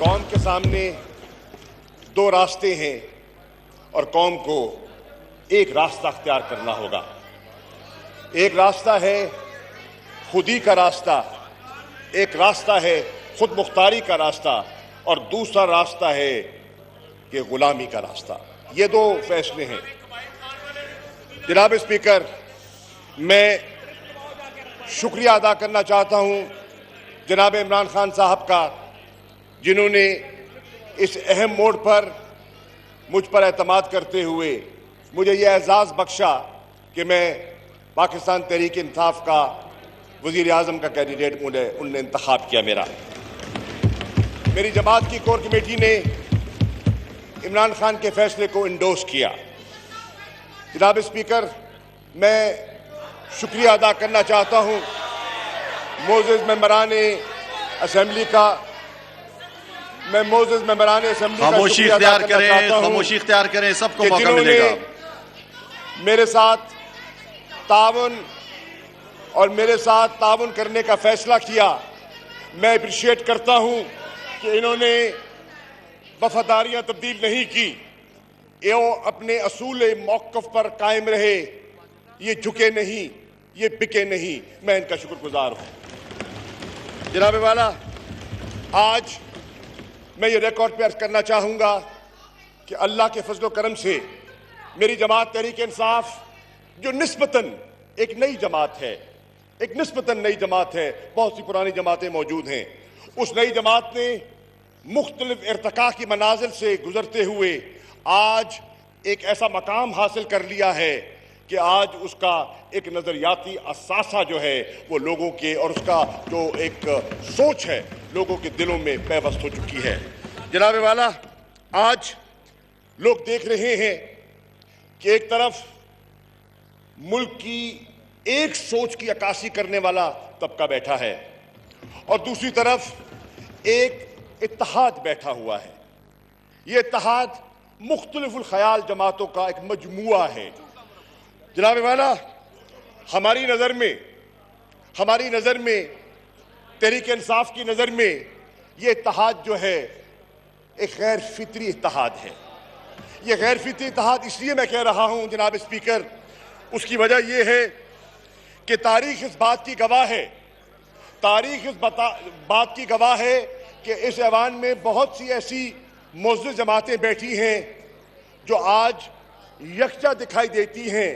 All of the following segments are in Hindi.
कौम के सामने दो रास्ते हैं और कौम को एक रास्ता अख्तियार करना होगा। एक रास्ता है खुदी का रास्ता, एक रास्ता है खुद मुख्तारी का रास्ता और दूसरा रास्ता है कि गुलामी का रास्ता। ये दो फैसले हैं। जनाब स्पीकर, मैं शुक्रिया अदा करना चाहता हूं जनाब इमरान खान साहब का, जिन्होंने इस अहम मोड़ पर मुझ पर एतमाद करते हुए मुझे यह एजाज़ बख्शा कि मैं पाकिस्तान तहरीक इंसाफ का वज़ीर आज़म का कैंडिडेट उनने इंतखाब किया। मेरी जमात की कोर कमेटी ने इमरान खान के फैसले को इंडोर्स किया। जनाब स्पीकर, मैं शुक्रिया अदा करना चाहता हूं मोअज़्ज़ज़ मेंबरान असेंबली का। मैं मोअज़्ज़ज़ मेंबरान असेंबली का खामोशी इख्तियार करें, खामोशी इख्तियार करें, सबको मौका मिलेगा। मेरे साथ ताउन और मेरे साथ ताउन करने का फैसला किया। मैं अप्रिशिएट करता हूं कि इन्होंने वफादारियां तब्दील नहीं की, ये अपने असूल मौक़िफ़ पर कायम रहे, ये झुके नहीं, ये बिके नहीं। मैं इनका शुक्रगुजार हूं। जनाब वाला, आज मैं ये रिकॉर्ड पे अर्ज करना चाहूँगा कि अल्लाह के फजल करम से मेरी जमात तहरीक इंसाफ, जो निस्बतन एक नई जमात है, एक निस्बतन नई जमात है, बहुत सी पुरानी जमातें मौजूद हैं, उस नई जमात ने मुख्तलिफ इर्तिका की मनाजिल से गुजरते हुए आज एक ऐसा मकाम हासिल कर लिया है कि आज उसका एक नज़रियाती असासा जो है वो लोगों के, और उसका जो एक सोच है लोगों के दिलों में पैवस्त हो चुकी है। जनाब वाला, आज लोग देख रहे हैं कि एक तरफ मुल्क की एक सोच की अक्कासी करने वाला तबका बैठा है और दूसरी तरफ एक इत्तेहाद बैठा हुआ है। ये इत्तेहाद मुख्तलिफुल ख़याल जमातों का एक मजमुआ है। जनाब वाला, हमारी नज़र में तहरीक इंसाफ की नज़र में ये इत्तेहाद जो है एक गैर फितरी इत्तेहाद है। ये गैर फितरी इत्तेहाद इसलिए मैं कह रहा हूं जनाब स्पीकर, उसकी वजह यह है कि तारीख इस बात की गवाह है, तारीख इस बात की गवाह है कि इस ऐवान में बहुत सी ऐसी मुअज़्ज़ज़ जमातें बैठी हैं जो आज यकजा दिखाई देती हैं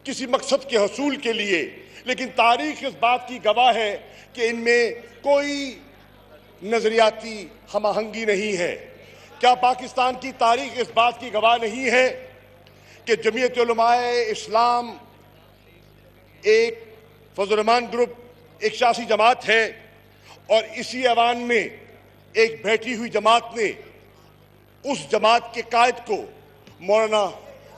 किसी मकसद के हसूल के लिए, लेकिन तारीख इस बात की गवाह है कि इनमें कोई नज़रियाती हमआहंगी नहीं है। क्या पाकिस्तान की तारीख इस बात की गवाह नहीं है कि जमीयत उलमाए इस्लाम एक फजल-रहमान ग्रुप, एक सियासी जमात है और इसी ऐवान में एक बैठी हुई जमात ने उस जमात के कायद को, मौलाना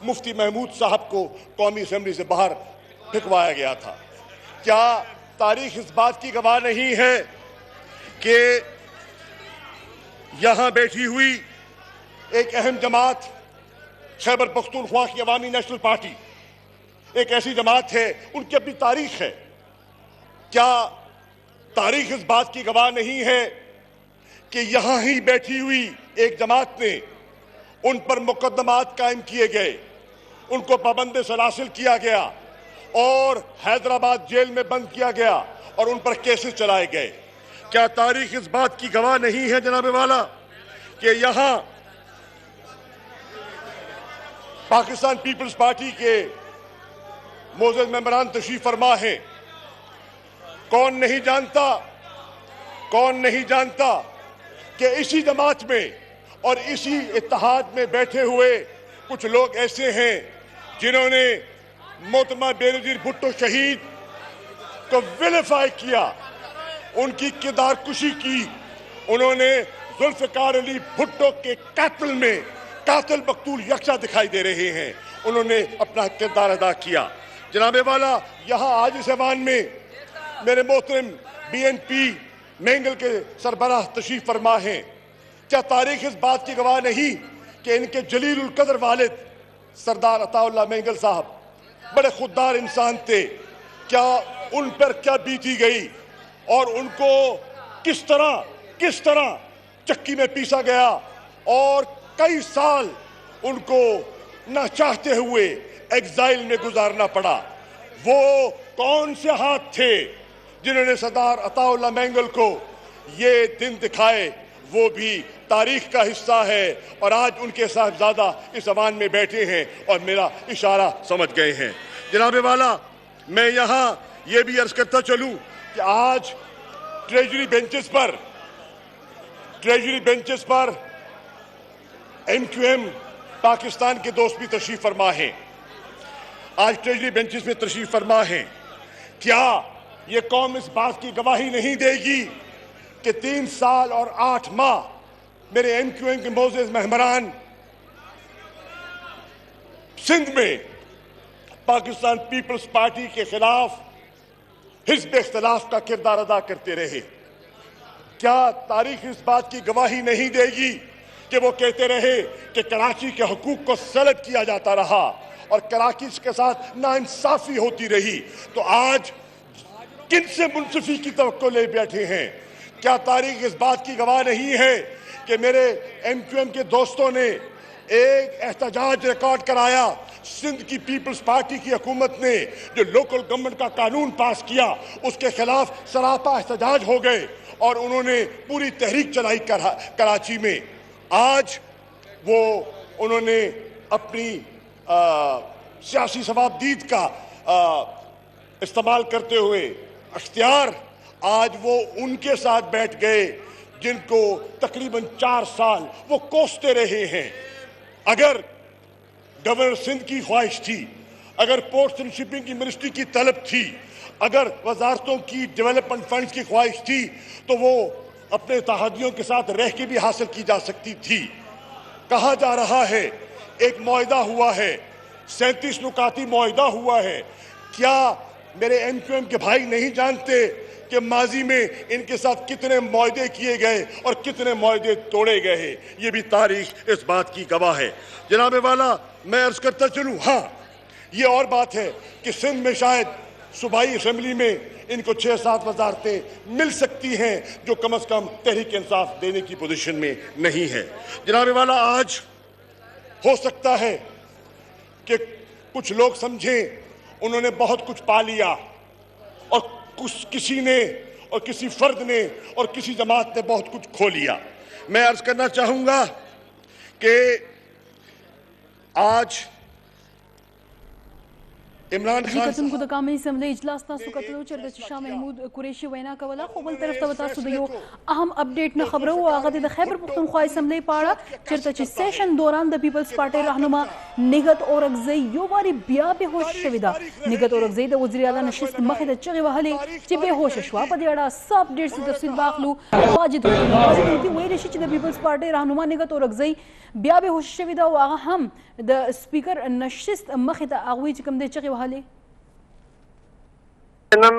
मुफ्ती महमूद साहब को कौमी असेंबली से बाहर फेंकवाया गया था। क्या तारीख इस बात की गवाह नहीं है कि यहां बैठी हुई एक अहम जमात खैबर पख्तूनख्वा की अवामी नेशनल पार्टी एक ऐसी जमात है, उनकी अपनी तारीख है। क्या तारीख इस बात की गवाह नहीं है कि यहां ही बैठी हुई एक जमात ने उन पर मुकदमात कायम किए गए, उनको पाबंद सलासिल किया गया और हैदराबाद जेल में बंद किया गया और उन पर केसेस चलाए गए? क्या तारीख इस बात की गवाह नहीं है जनाब वाला कि यहां पाकिस्तान पीपल्स पार्टी के मोअज़्ज़ज़ मेंबरान तशरीफ फरमा है? कौन नहीं जानता कि इसी जमात में और इसी इत्तेहाद में बैठे हुए कुछ लोग ऐसे हैं जिन्होंने मोहतरमा बेनज़ीर भुट्टो शहीद को विलिफाई किया, उनकी किरदार कुशी की। उन्होंने जुल्फ़िकार अली भुट्टो के कातिल में कातिल मकतूल यकसा दिखाई दे रहे हैं, उन्होंने अपना किरदार अदा किया। जनाबे वाला, यहाँ आज इस ऐवान में मेरे मोहतरम BNP मेंगल के सरबराह तशरीफ फरमा हैं। क्या तारीख इस बात की गवाह नहीं कि इनके जलील उल कदर वालिद सरदार अताउल्लाह मेंगल साहब बड़े खुददार इंसान थे? क्या उन पर क्या बीती गई और उनको किस तरह चक्की में पीसा गया और कई साल उनको न चाहते हुए एग्जाइल में गुजारना पड़ा। वो कौन से हाथ थे जिन्होंने सरदार अताउल्लाह मेंगल को ये दिन दिखाए? वो भी तारीख का हिस्सा है और आज उनके साहबजादा इस अवान में बैठे हैं और मेरा इशारा समझ गए हैं। जनाबे वाला, मैं यहाँ ये भी अर्ज करता चलूं कि आज ट्रेजरी बेंचेस पर MQM पाकिस्तान के दोस्त भी तशरीफ फरमा हैं। आज ट्रेजरी बेंचेस में तशरीफ फरमा हैं। क्या ये कौम इस बात की गवाही नहीं देगी कि 3 साल और 8 माह मेरे MQM के मोअज़्ज़ज़ मेहमान सिंध में पाकिस्तान पीपल्स पार्टी के खिलाफ हिज़्ब इख्तिलाफ का किरदार अदा करते रहे? क्या तारीख इस बात की गवाही नहीं देगी कि वो कहते रहे कि कराची के हुकूक को सल्ब किया जाता रहा और कराची के साथ नाइंसाफी होती रही? तो आज किनसे मुंसिफी की तवक्को ले बैठे हैं? क्या तारीख इस बात की गवाह नहीं है कि मेरे MQM के दोस्तों ने एक एहतजाज रिकॉर्ड कराया? सिंध की पीपल्स पार्टी की हुकूमत ने जो लोकल गवर्नमेंट का कानून पास किया उसके खिलाफ सरापा एहतजाज हो गए और उन्होंने पूरी तहरीक चलाई कराची में। आज उन्होंने अपनी सियासी सवाबदीद का इस्तेमाल करते हुए अख्तियार आज वो उनके साथ बैठ गए जिनको तकरीबन 4 साल वो कोसते रहे हैं। अगर गवर्नर सिंध की ख्वाहिश थी, अगर पोर्ट्स एंड शिपिंग की मिनिस्ट्री की तलब थी, अगर वजारतों की डेवलपमेंट फंड्स की ख्वाहिश थी, तो वो अपने तहादियों के साथ रह के भी हासिल की जा सकती थी। कहा जा रहा है एक मुआहदा हुआ है, 37 नुकाती मुआहदा हुआ है। क्या मेरे MQM के भाई नहीं जानते कि माजी में इनके साथ कितने मुआहदे किए गए और कितने मुआहदे तोड़े गए हैं? ये भी तारीख इस बात की गवाह है। जनाबे वाला, मैं अर्ज करता चलूँ, हाँ, ये और बात है कि सिंध में शायद सूबाई असेंबली में इनको 6-7 वजारतें मिल सकती हैं जो कम अज कम तहरीक इंसाफ देने की पोजीशन में नहीं है। जनाबे वाला, आज हो सकता है कि कुछ लोग समझें उन्होंने बहुत कुछ पा लिया और किसी ने और किसी फर्द ने और किसी जमात ने बहुत कुछ खो लिया। मैं अर्ज करना चाहूंगा कि आज इमरान खान को द कामी असम्बली इजलास तासु कतलो चरगच शाह महमूद कुरैशी वैना कवला खबल तरफ तवतासु दियो अहम अपडेट न खबरो आगद द खैबर पख्तूनख्वा असम्बली पाड़ा चरतच सेशन दौरान द पीपल्स पार्टी रहनुमा निगत औरगजई यो बारी बिया बेहोश शविदा निगत औरगजई द वज़ीर आला नशिस्त मखे द चगे वहले चे बेहोश शवा पदियाड़ा सब अपडेट से तफसील बाखलू वाजिद होती वे रशी द पीपल्स पार्टी रहनुमा निगत औरगजई बिया बेहोश शविदा व अहम द स्पीकर नशिस्त मखे द आगवी कम दे चगे वहले नन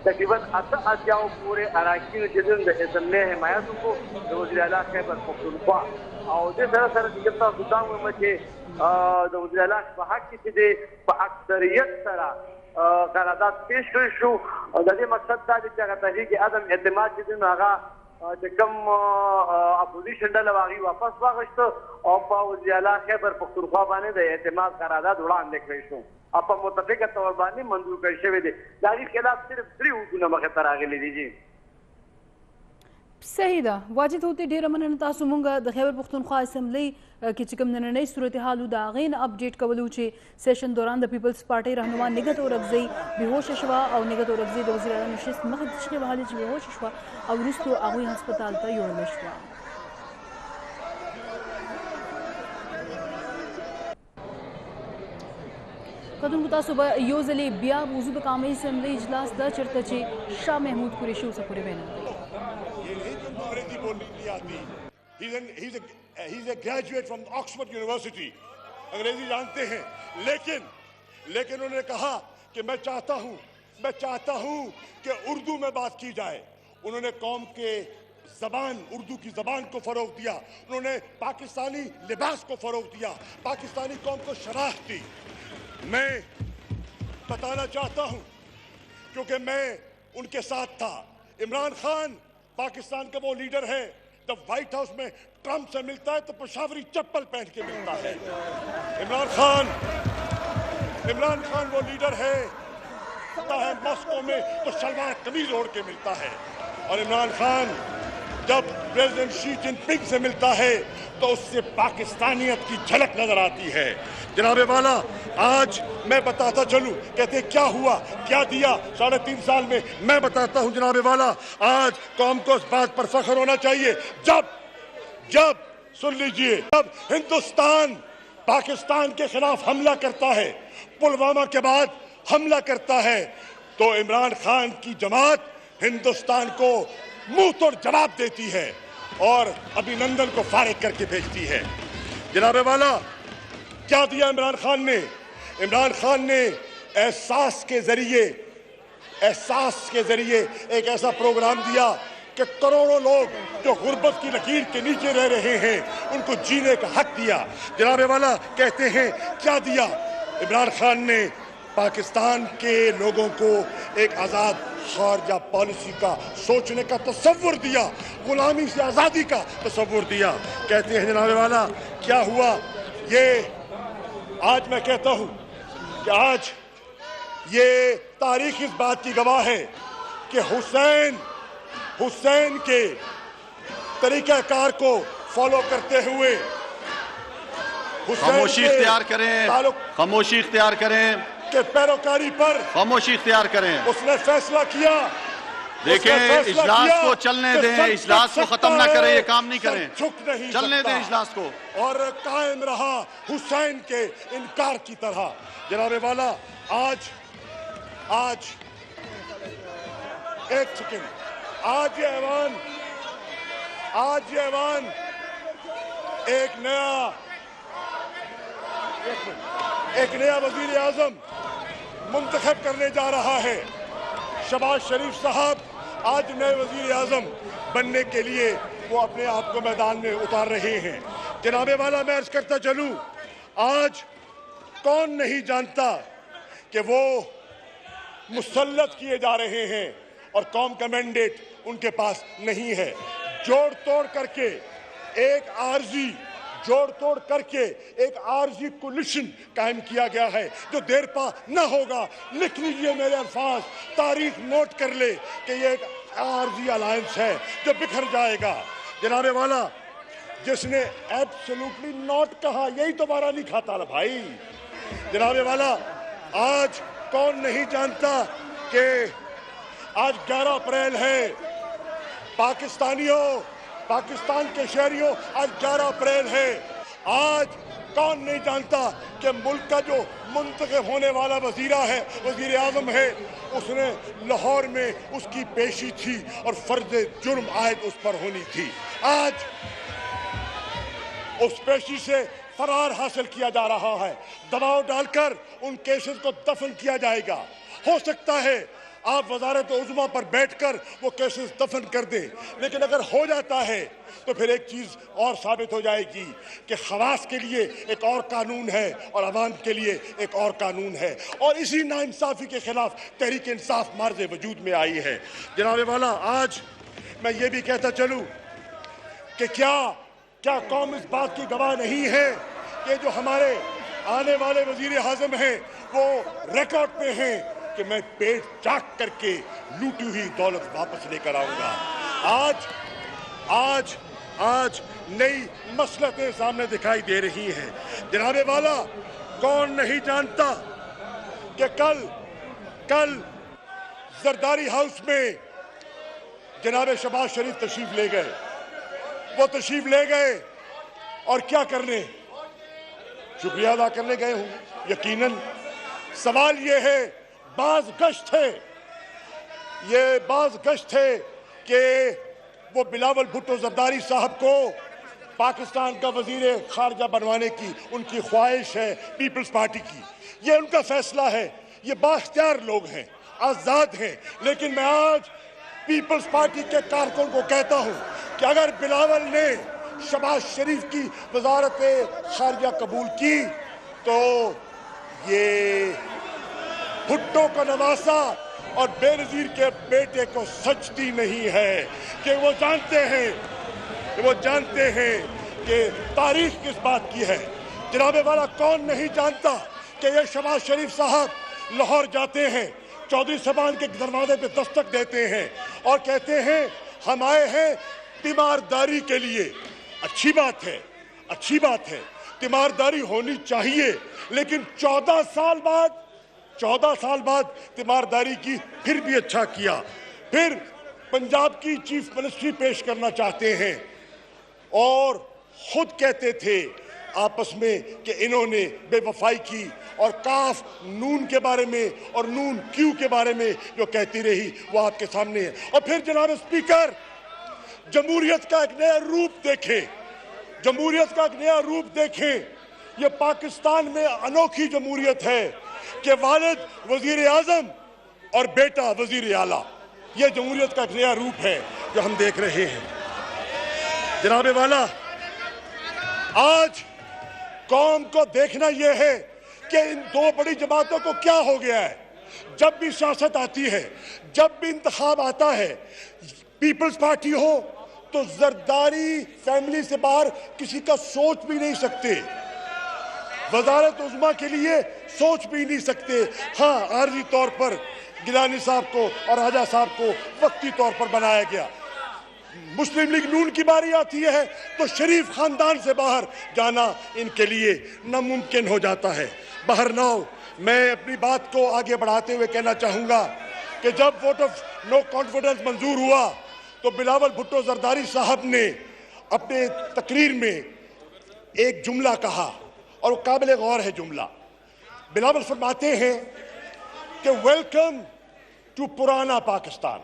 तकरीबन 80 पूरे अरकान जिन असम्बली हिमायत को वज़ीर आला खैबर पख्तूनख्वा और दे सर सर दिगता सुदाम में के वज़ीर आला पे हक की दे अक्सरियत सरा करारदाद पेश करी शो दे मकसद दा कि तहरीक अदम एतमाद जिन आगा कम अपोजिशन डल वागी वापस वागश्त और वज़ीर आला खैबर पख्तूनख्वा बाने दे एतमाद करारदाद उड़ान देख शो आप मुतफिक तौर बानी मंजूर कर शवे दे दागी खिलाफ सिर्फ 3 हुकूमत मखे तरागले दीजिए सही दा वाजिद होती ढेर मन तासु मुंगा द खैबर पख्तूनख्वा असम्बली की चिकम नई सूरत हाल दागेन अपडेट कवलू चे सेशन दौरान द पीपल्स पार्टी रहनुमा निगत और अगजई बेहोश शवा और निगत और अगजई द वज़ीर आला नशिस्त मखदश के बहाली चे बेहोश शवा और रुस्तो आगुई अस्पताल ता योड़ शवा कदम गुता सुबह योजली बिया मौजूद कामी असम्बली इजलास दा चर्तचे शाह महमूद कुरैशी से पूरे बयान He's a graduate from Oxford University. अंग्रेजी जानते हैं, लेकिन उन्होंने कहा कि मैं चाहता हूं कि उर्दू में बात की जाए। उन्होंने कौम के जबान उर्दू की जबान को फरोग दिया, उन्होंने पाकिस्तानी लिबास को फरोग दिया, पाकिस्तानी कौम को शनाख्त दी। मैं बताना चाहता हूं क्योंकि मैं उनके साथ था। इमरान खान पाकिस्तान का वो लीडर है, जब व्हाइट हाउस में ट्रंप से मिलता है तो पेशावरी चप्पल पहन के मिलता है। इमरान खान वो लीडर है मॉस्को में तो सलवार कमीज ओढ़ के मिलता है, और इमरान खान जब प्रेसिडेंट शी जिनपिंग से मिलता है तो उससे पाकिस्तानियत की झलक नजर आती है। जनाबे वाला, आज मैं बताता चलूं, कहते क्या हुआ क्या दिया 3.5 साल में। मैं बताता हूं जनाबे वाला, आज कौम को इस बात पर फख्र होना चाहिए जब सुन लीजिए, जब हिंदुस्तान पाकिस्तान के खिलाफ हमला करता है, पुलवामा के बाद हमला करता है, तो इमरान खान की जमात हिंदुस्तान को मुंह तोड़ जवाब देती है और अभिनंदन को फारिग करके भेजती है। जनाबे वाला, क्या दिया इमरान खान ने एहसास के जरिए एक ऐसा प्रोग्राम दिया कि करोड़ों लोग जो गुर्बत की लकीर के नीचे रह रहे हैं उनको जीने का हक दिया। जनाबे वाला, कहते हैं क्या दिया इमरान खान ने? पाकिस्तान के लोगों को एक आज़ाद खारजा पॉलिसी का सोचने का तसव्वुर दिया, गुलामी से आज़ादी का तसव्वुर दिया। कहते हैं जनाबे वाला, क्या हुआ? ये आज मैं कहता हूं कि आज ये तारीख इस बात की गवाह है कि हुसैन के तरीक़ाकार को फॉलो करते हुए खामोशी इख्तियार करें के पैरोकारी पर खामोशी इख्तियार करें। उसने फैसला किया, देखें, इजलास को चलने दें, इजलास को खत्म ना करें, ये काम नहीं करें, चलने दें इजलास को। और कायम रहा हुसैन के इनकार की तरह। जनाबे वाला, आज एक सेकंड, आज ये ऐवान एक नया वजीर आजम मुंतखब करने जा रहा है। शहबाज शरीफ साहब आज नए वजीर आजम बनने के लिए वो अपने आप को मैदान में उतार रहे हैं। जनाबे वाला, मैं अर्ज करता चलूं, आज कौन नहीं जानता कि वो मुसल्लत किए जा रहे हैं और कौम का मैंडेट उनके पास नहीं है। जोड़ तोड़ करके एक आरजी कोलिशन कायम किया गया है जो देर पा न होगा। लिख लीजिए मेरे अल्फाज, तारीख नोट कर ले कि ये एक आरजी अलायंस है जो बिखर जाएगा। जनाबे वाला, जिसने एब्सोल्युटली नॉट कहा यही तो बारा नहीं खाता ना भाई। जनाबे वाला, आज कौन नहीं जानता कि आज 11 अप्रैल है। पाकिस्तान के शहरियों, आज 11 अप्रैल है। आज कौन नहीं जानता कि मुल्क का जो मुंतखब होने वाला वजीर आजम है, उसने लाहौर में उसकी पेशी थी और फर्ज जुर्म आयद उस पर होनी थी। आज उस पेशी से फरार हासिल किया जा रहा है। दबाव डालकर उन केसेस को दफन किया जाएगा। हो सकता है आप वजारत उज़्मा पर बैठकर वो केसेस दफन कर दें, लेकिन अगर हो जाता है तो फिर एक चीज और साबित हो जाएगी कि खवास के लिए एक और कानून है और अवाम के लिए एक और कानून है। और इसी नाइंसाफी के खिलाफ तहरीक इंसाफ मार्ज़े वजूद में आई है। जनाब वाला, आज मैं ये भी कहता चलूं कि क्या कौम इस बात की गवाह नहीं है कि जो हमारे आने वाले वजीर आज़म हैं वो रिकॉर्ड पे हैं कि मैं पेट चाक करके लूटी हुई दौलत वापस लेकर आऊंगा। आज नई मसलतें सामने दिखाई दे रही हैं। जनाबे वाला, कौन नहीं जानता कि कल जरदारी हाउस में जनाब शहबाज शरीफ तशरीफ ले गए। वो तशरीफ ले गए और क्या करने? शुक्रिया अदा करने गए हूं यकीनन। सवाल ये है, बाज गश्त थे कि वो बिलावल भुट्टो जरदारी साहब को पाकिस्तान का वजीर खारजा बनवाने की उनकी ख्वाहिश है पीपल्स पार्टी की। ये उनका फैसला है, ये बाख्तियार लोग हैं, आजाद हैं। लेकिन मैं आज पीपल्स पार्टी के कारकुन को कहता हूं कि अगर बिलावल ने शहबाज शरीफ की वजारत खारजा कबूल की तो ये भुट्टो का नवासा और बेनजीर के बेटे को सचती नहीं है कि वो जानते हैं कि तारीख किस बात की है। जनाबे वाला, कौन नहीं जानता कि ये शहबाज शरीफ साहब लाहौर जाते हैं, चौधरी साहबान के दरवाजे पे दस्तक देते हैं और कहते हैं हम आए हैं तीमारदारी के लिए। अच्छी बात है, तीमारदारी होनी चाहिए, लेकिन 14 साल बाद तीमारदारी की फिर भी अच्छा किया। फिर पंजाब की चीफ मिनिस्ट्री पेश करना चाहते हैं और खुद कहते थे आपस में कि इन्होंने बेवफाई की और काफ नून के बारे में और नून क्यू के बारे में जो कहती रही वो आपके सामने है। और फिर जनाब स्पीकर, जमहूरियत का एक नया रूप देखें। ये पाकिस्तान में अनोखी जमहूरियत है कि वालिद वजीर आजम और बेटा वजीर आला। ये जमहूरियत का एक नया रूप है जो हम देख रहे हैं। जनाबे वाला, आज कौम को देखना यह है कि इन दो बड़ी जमातों को क्या हो गया है। जब भी सियासत आती है, जब भी इंतखाब आता है, पीपल्स पार्टी हो तो जरदारी फैमिली से बाहर किसी का सोच भी नहीं सकते, वजारत उज़्मा के लिए सोच भी नहीं सकते। हाँ, आर्जी तौर पर गिलानी साहब को और राजा साहब को वक्ती तौर पर बनाया गया। मुस्लिम लीग नून की बारी आती है तो शरीफ खानदान से बाहर जाना इनके लिए नामुमकिन हो जाता है। बहरनाव, मैं अपनी बात को आगे बढ़ाते हुए कहना चाहूंगा कि जब वोट ऑफ नो कॉन्फिडेंस मंजूर हुआ तो बिलावल भुट्टो जरदारी साहब ने अपने तकरीर में एक जुमला कहा और वो काबिल गौर है जुमला। बिलावल फरमाते हैं कि वेलकम टू पुराना पाकिस्तान।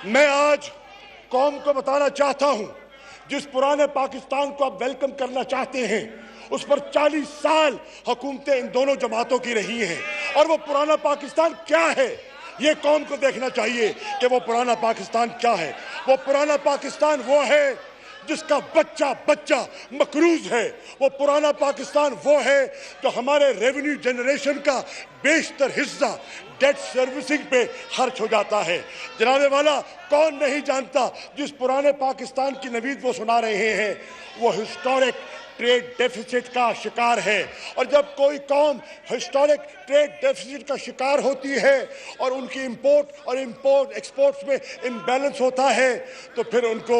मैं आज कौम को बताना चाहता हूं, जिस पुराने पाकिस्तान को आप वेलकम करना चाहते हैं उस पर 40 साल हुकूमतें इन दोनों जमातों की रही हैं। और वो पुराना पाकिस्तान क्या है, ये कौम को देखना चाहिए कि वो पुराना पाकिस्तान क्या है। वो पुराना पाकिस्तान वो है जिसका बच्चा बच्चा मकरूज है। वो पुराना पाकिस्तान वो है जो हमारे रेवेन्यू जनरेशन का बेशतर हिस्सा डेट सर्विसिंग पे खर्च हो जाता है। जनाबे वाला, कौन नहीं जानता जिस पुराने पाकिस्तान की नवीद वो सुना रहे हैं वो हिस्टोरिक ट्रेड डेफिसिट का शिकार है। और जब कोई कौम हिस्टोरिक ट्रेड डेफिसिट का शिकार होती है और उनकी इंपोर्ट और एक्सपोर्ट्स में इम्बैलेंस होता है तो फिर उनको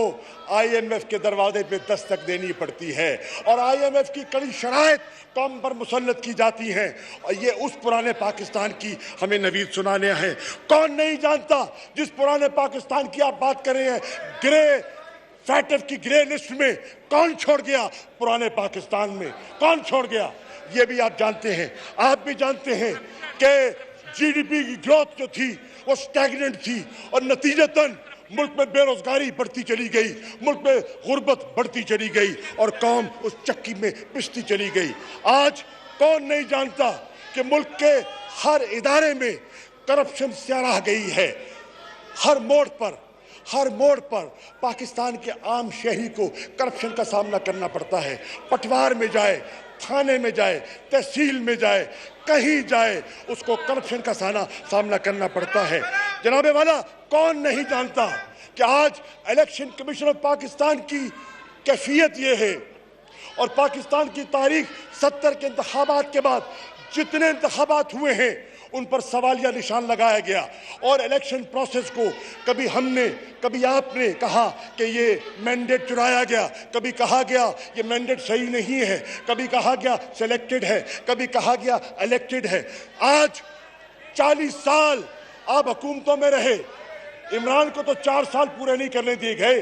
IMF के दरवाजे पे दस्तक देनी पड़ती है और IMF की कड़ी शराइत कौम पर मुसल्लत की जाती हैं। और ये उस पुराने पाकिस्तान की हमें नवीद सुनाने हैं। कौन नहीं जानता जिस पुराने पाकिस्तान की आप बात कर रहे हैं, ग्रे फैटफ की ग्रे लिस्ट में कौन छोड़ गया? पुराने पाकिस्तान में कौन छोड़ गया? ये भी आप जानते हैं। आप भी जानते हैं कि GDP की ग्रोथ जो थी वो स्टैग्नेंट थी और नतीजतन मुल्क में बेरोजगारी बढ़ती चली गई, मुल्क में गुर्बत बढ़ती चली गई और कौम उस चक्की में पिसती चली गई। आज कौन नहीं जानता कि मुल्क के हर इदारे में करप्शन सराह गई है। हर मोड़ पर पाकिस्तान के आम शहरी को करप्शन का सामना करना पड़ता है। पटवार में जाए, थाने में जाए, तहसील में जाए, कहीं जाए, उसको करप्शन का सामना करना पड़ता है। जनाबे वाला, कौन नहीं जानता कि आज इलेक्शन कमीशन ऑफ पाकिस्तान की कैफियत ये है, और पाकिस्तान की तारीख 70 के इंतखाबात के बाद जितने इंतखाबात हुए हैं उन पर सवालिया निशान लगाया गया, और इलेक्शन प्रोसेस को कभी हमने, कभी आपने कहा कि ये मैंडेट चुराया गया, कभी कहा गया ये मैंडेट सही नहीं है, कभी कहा गया सिलेक्टेड है, कभी कहा गया इलेक्टेड है। आज 40 साल आप हुकूमतों में रहे, इमरान को तो 4 साल पूरे नहीं करने दिए गए।